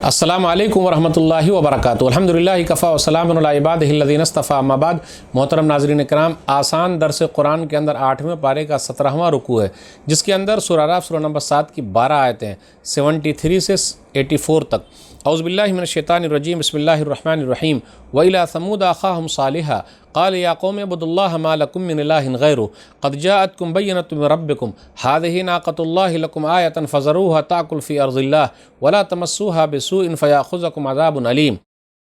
अस्सलामु अलैकुम वरहमतुल्लाहि वबरकातुहू। अल्हम्दुलिल्लाहि कफ़ा व सलामुन अला इबादिहिल्लज़ीना इस्तफ़ा, अम्मा बाद। मोहतरम नाज़रीन इकराम, आसान दर्स कुरान के अंदर 8वें पारे का 17वां रुकू है, जिसके अंदर सूरह अराफ़ सूरह नंबर 7 की 12 आयतें हैं 73 से 84 तक। औज़ु बिल्लाहि मिनश शैतानिर रजीम, बिस्मिल्लाहिर रहमानिर रहीम। व इला समूद अख़ाहुम सालिहा क़ाल या क़ौम इब्दुल्लाह मा लकुम मिन इलाहिन ग़ैरुहु क़द जाअतकुम बय्यनतुम मिन रब्बिकुम हाज़िही नाक़तुल्लाहि लकुम आयतन फ़ज़रूहा ताकुल फ़ी अर्ज़िल्लाह वला तमस्सूहा बिसूइन फ़याख़ुज़कुम अज़ाबुन अलीम।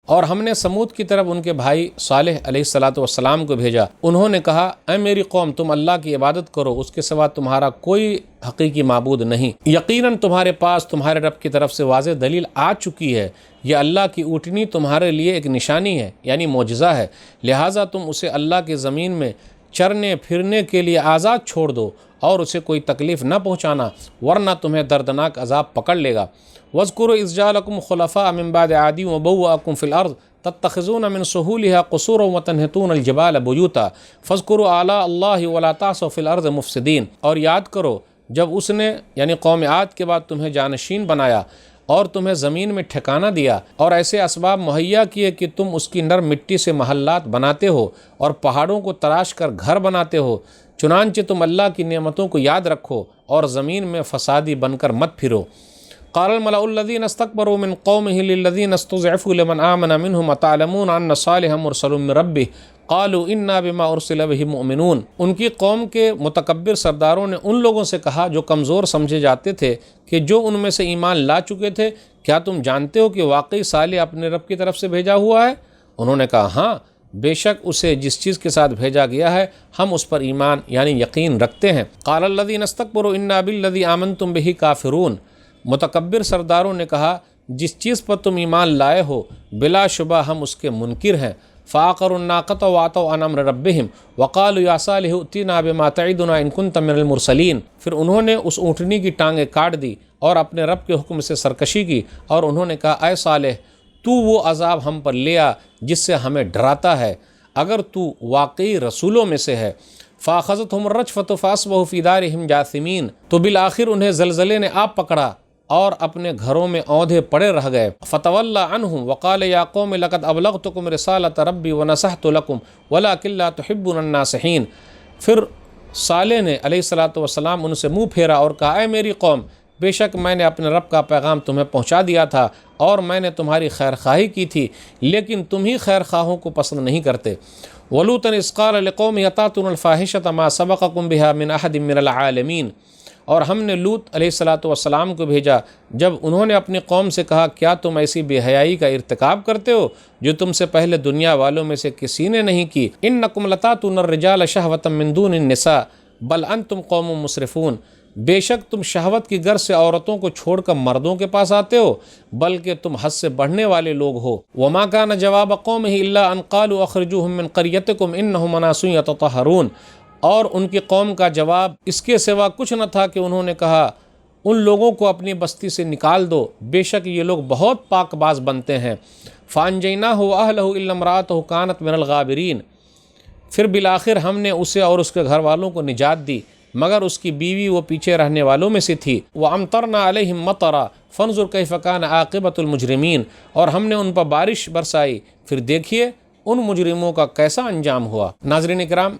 और हमने समूद की तरफ उनके भाई सालेह अलैहिस्सलातु वस्सलाम को भेजा। उन्होंने कहा, ऐ मेरी कौम, तुम अल्लाह की इबादत करो, उसके सिवा तुम्हारा कोई हकीकी माबूद नहीं। यकीनन तुम्हारे पास तुम्हारे रब की तरफ से वाज़ेह दलील आ चुकी है। यह अल्लाह की ऊँटनी तुम्हारे लिए एक निशानी है, यानी मोजज़ा है। लिहाजा तुम उसे अल्लाह की ज़मीन में चरने फिरने के लिए आज़ाद छोड़ दो और उसे कोई तकलीफ़ न पहुँचाना, वरना तुम्हें दर्दनाक अज़ाब पकड़ लेगा। वज़्कुरू इज़ जअलकुम खुलफ़ाअ मिन बअदि आदिन व बव्वअकुम फ़िल अर्ज़ तत्तख़िज़ून मिन सुहूलिहा क़ुसूरन व तनहितून अल-जिबाल बुयूता फ़ज़्कुरू आला अल्लाहि व ला तासौ फ़िल अर्ज़ मुफ़्सिदीन। और याद करो जब उसने यानी कौम आद के बाद तुम्हें जानशीन बनाया और तुम्हें ज़मीन में ठिकाना दिया और ऐसे असबाब मुहैया किए कि तुम उसकी नरम मिट्टी से महल्लात बनाते हो और पहाड़ों को तराश कर घर बनाते हो। चुनांचे तुम अल्लाह की नेमतों को याद रखो और ज़मीन में फ़सादी बनकर मत फिरो। क़ालल मलउल्लज़ीना इस्तकबरू मिन क़ौमिही लिल्लज़ीना इस्तुज़इफ़ू लिमन आमन मिनहुम अतअलमूना अन्ना सालिहन मुरसलुम मिन रब्बिह क़ालू इन्ना बिमा उरसिला बिही मुअमिनून। उनकी कौम के मुतकब्बिर सरदारों ने उन लोगों से कहा जो कमज़ोर समझे जाते थे कि जो उनमें से ईमान ला चुके थे, क्या तुम जानते हो कि वाकई सालेह अपने रब की तरफ से भेजा हुआ है? उन्होंने कहा, हाँ, बेशक उसे जिस चीज़ के साथ भेजा गया है हम उस पर ईमान यानी यकीन रखते हैं। क़ालल्लज़ीना इस्तकबरू इन्ना बिल्लज़ी आमनतुम बिही काफ़िरून। मुतकब्बिर सरदारों ने कहा, जिस चीज़ पर तुम ईमान लाए हो बिलाशुबा हम उसके मुनकिर हैं। फ़ाक़रुन्नाक़त व अतौ अन अम्र रब्बिहिम वक़ालू या सालिह अतीना बिमा तइदुना इन कुन्त मिनल मुरसलीन। फिर उन्होंने उस ऊँटनी की टांगें काट दी और अपने रब के हुक्म से सरकशी की और उन्होंने कहा, ऐ सालेह, तू वो अज़ाब हम पर ले आ जिससे हमें डराता है, अगर तू वाकई रसूलों में से है। फ़ाख़ज़तहुम रजफ़तु फ़अस्बहू फ़ी दारिहिम जासिमीन। तो बिल आखिर उन्हें ज़लज़ले ने आप पकड़ा और अपने घरों में औंधे पड़े रह गए। फ़तवल्ला अन्हुम वक़ाल या क़ौम लक़द अबलग़तुकुम रिसालत रब्बी व नसहतु लकुम वलाकिन ला तुहिब्बुन नासिहीन। फिर सालेह ने अलैहिस्सलातु वस्सलाम उनसे मुँह फेरा और कहा, ऐ मेरी कौम, बेशक मैंने अपने रब का पैगाम तुम्हें पहुँचा दिया था और मैंने तुम्हारी खैर खाही की थी, लेकिन तुम ही खैर खाहों को पसंद नहीं करते। वलूतन इज़ क़ाल लिक़ौमिही अतातूनल फ़ाहिशत मा सबक़कुम बिहा मिन अहदिन मिनल आलमीन। और हमने लूत अलैहिस्सलातु वस्सलाम को भेजा जब उन्होंने अपनी कौम से कहा, क्या तुम ऐसी बेहयाई का इर्तिकाब करते हो जो तुमसे पहले दुनिया वालों में से किसी ने नहीं की। इन्नकुम लतातूनर रिजाल शहवतम मिन दूनिन निसा बल अंतुम कौमुम मुसरिफून। बेशक तुम शहवत की गर्ज से औरतों को छोड़कर मर्दों के पास आते हो, बल्कि तुम हद से बढ़ने वाले लोग हो। वमा कान जवाब कौमिही इल्ला अन क़ालू अख़रिजूहुम मिन क़रयतिकुम इन्नहुम उनासुन यततहरून। और उनकी कौम का जवाब इसके सिवा कुछ न था कि उन्होंने कहा, उन लोगों को अपनी बस्ती से निकाल दो, बेशक ये लोग बहुत पाकबाज बनते हैं। फ़अनजयनाहु व अहलहु इल्ला इम्रअतहु कानत मिनल गाबिरीन। फिर बिलाखिर हमने उसे और उसके घर वालों को निजात दी, मगर उसकी बीवी वो पीछे रहने वालों में से थी। व अमतरना अलैहिम मतरा फ़न्ज़ुर कैफ़ कान आक़िबतुल मुजरिमीन। और हमने उन पर बारिश बरसाई, फिर देखिए उन मुजरिमों का कैसा अंजाम हुआ। नाज़रीन इकराम,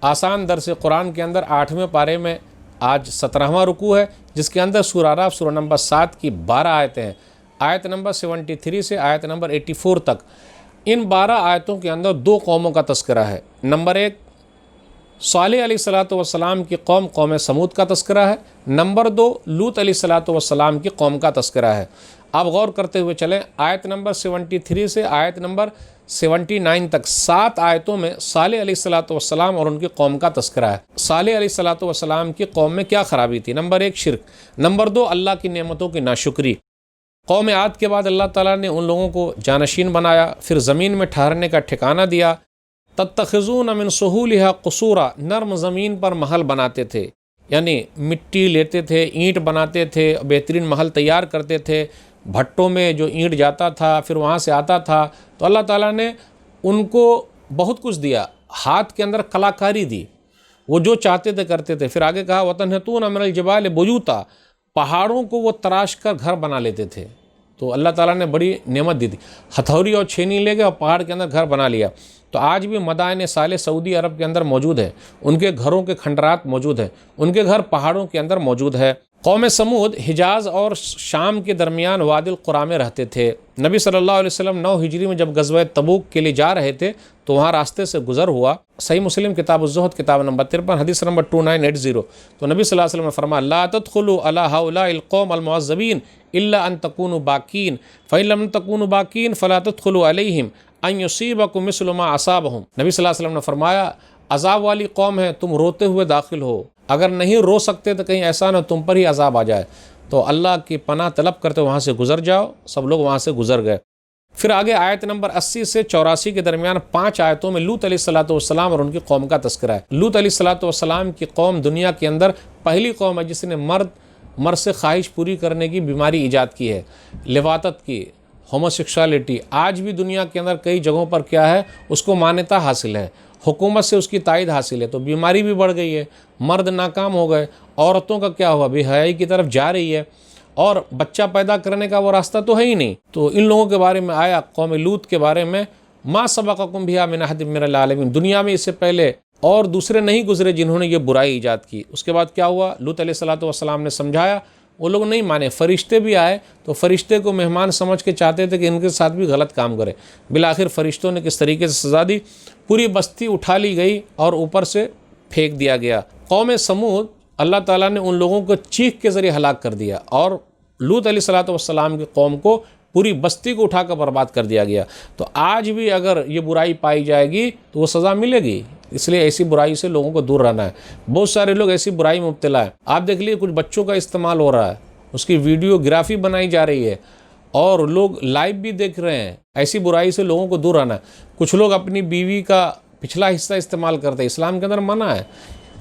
आसान दर्स कुरान के अंदर 8वें पारे में आज 17वां रुकू है, जिसके अंदर सूरह अराफ़ सूरह नंबर 7 की 12 आयतें हैं, आयत नंबर 73 से आयत नंबर 84 तक। इन 12 आयतों के अंदर 2 कौमों का तस्करा है। नंबर 1 सालेह अलैहिस्सलातु वस्सलाम की कौम कौम समूद का तस्करा है। नंबर 2 लूत अलैहिस्सलातु वस्सलाम की कौम का तस्करा है। आप गौर करते हुए चलें, आयत नंबर 73 से आयत नंबर 79 तक 7 आयतों में सालेह अलैहिस्सलातु वस्सलाम और उनकी कौम का तस्करा है। सालेह अलैहिस्सलातु वस्सलाम की कौम में क्या ख़राबी थी? नंबर 1 शिर्क, नंबर 2 अल्लाह की नेमतों की नाशुक्री। कौम आद के बाद अल्लाह ताला ने उन लोगों को जानशीन बनाया, फिर ज़मीन में ठहरने का ठिकाना दिया। तत्तख़िज़ून मिन सुहूलिहा क़ुसूरा, नर्म ज़मीन पर महल बनाते थे, यानी मिट्टी लेते थे, ईंट बनाते थे, बेहतरीन महल तैयार करते थे। भट्टों में जो ईंट जाता था फिर वहाँ से आता था, तो अल्लाह ताला ने उनको बहुत कुछ दिया, हाथ के अंदर कलाकारी दी, वो जो चाहते थे करते थे। फिर आगे कहा, वतनहतून मिनल जिबाल बुयूता, पहाड़ों को वो तराश कर घर बना लेते थे। تو اللہ تعالیٰ نے بڑی نعمت دی تھی. ہتھوڑی اور چھینی لے گئے اور پہاڑ کے اندر گھر بنا لیا. تو آج بھی مدائن صالح سعودی عرب کے اندر موجود ہے. ان کے گھروں کے کھنڈرات موجود ہیں. ان کے گھر پہاڑوں کے اندر موجود ہے. قوم سمود حجاز اور شام کے درمیان وادی القریٰ میں رہتے تھے. نبی صلی اللہ علیہ وسلم 9 ہجری میں جب غزوہ تبوک کے لیے جا رہے تھے تو وہاں راستے سے گزر ہوا. صحیح مسلم کتاب الزہد کتاب نمبر 53 حدیث نمبر 2980. تو نبی صلی اللہ علیہ وسلم نے فرمایا لا تدخلوا علی هؤلاء القوم المعذبین الا ان تکونوا باکین فإن لم تکونوا باکین فلا تدخلوا علیہم ان یصیبکم مثل ما اصابہم. نبی صلی اللہ علیہ وسلم نے فرمایا عذاب والی قوم ہے، تم روتے ہوئے داخل ہو، اگر نہیں رو سکتے تو کہیں ایسا نہ تم پر ہی عذاب آ جائے. تو اللہ کی پناہ طلب کرتے وہاں سے گزر جاؤ. سب لوگ وہاں سے گزر گئے. پھر آگے آیت نمبر 80 سے 84 کے درمیان 5 آیتوں میں لوط علیہ السلام اور ان کی قوم کا تذکرہ ہے. لوط علیہ السلام کی قوم دنیا کے اندر پہلی قوم ہے جس نے مرد سے خواہش پوری کرنے کی بیماری ایجاد کی ہے، لواطت کی، ہوموسیکشوالٹی. آج بھی دنیا کے اندر کئی جگہوں پر کیا ہے، اس کو مانیتا حاصل ہے، حکومت سے اس کی تائید حاصل ہے. تو بیماری بھی بڑھ گئی ہے، مرد ناکام ہو گئے، عورتوں کا کیا ہوا، بے حیائی کی طرف جا رہی ہے، اور بچہ پیدا کرنے کا وہ راستہ تو ہے ہی نہیں. تو ان لوگوں کے بارے میں آیا قوم لوط کے بارے میں ما سبقکم بہا من احد من العالمین، دنیا میں اس سے پہلے اور دوسرے نہیں گزرے جنہوں نے یہ برائی ایجاد کی. اس کے بعد کیا ہوا، لوط علیہ السلام نے سمجھایا، وہ لوگ نہیں مانے. فرشتے بھی آئے تو فرشتے کو مہمان سمجھ کے چاہتے تھے کہ ان کے ساتھ بھی غلط کام کرے. بالآخر فرشتوں نے کس طریقے سے سزا دی، پوری بستی اٹھا لی گئی اور اوپر سے پھینک دیا گیا. قوم سمود اللہ تعالیٰ نے ان لوگوں کو چیخ کے ذریعے ہلاک کر دیا، اور لوط علیہ السلام کی قوم کو پوری بستی کو اٹھا کر برباد کر دیا گیا. تو آج بھی اگر یہ برائی پائی جائے گی تو وہ سزا ملے گی. اس لیے ایسی برائی سے لوگوں کو دور رہنا ہے. بہت سارے لوگ ایسی برائی میں مبتلا ہیں. آپ دیکھ لیے کچھ بچوں کا استعمال ہو رہا ہے، اس کی ویڈیوگرافی بنائی جا رہی ہے اور لوگ لائیو بھی دیکھ رہے ہیں. ایسی برائی سے لوگوں کو دور رہنا ہے. کچھ لوگ اپنی بیوی کا پچھلا حصہ استعمال کرتے ہیں. اسلام کے اندر منع ہے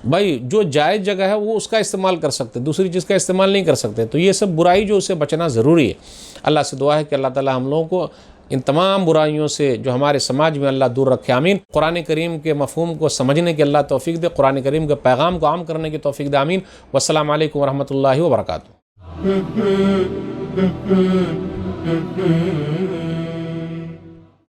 بھائی، جو جائز جگہ ہے وہ اس کا استعمال کر سکتے، دوسری چیز کا استعمال نہیں کر سکتے. تو یہ سب برائی جو اسے بچنا ضروری ہے. اللہ سے دعا ہے کہ اللہ تعالی ہم لوگوں کو ان تمام برائیوں سے جو ہمارے سماج میں اللہ دور رکھے. آمین. قرآن کریم کے مفہوم کو سمجھنے کی اللہ توفیق دے، قرآن کریم کے پیغام کو عام کرنے کی توفیق دے. آمین. والسلام علیکم ورحمۃ اللہ وبرکاتہ.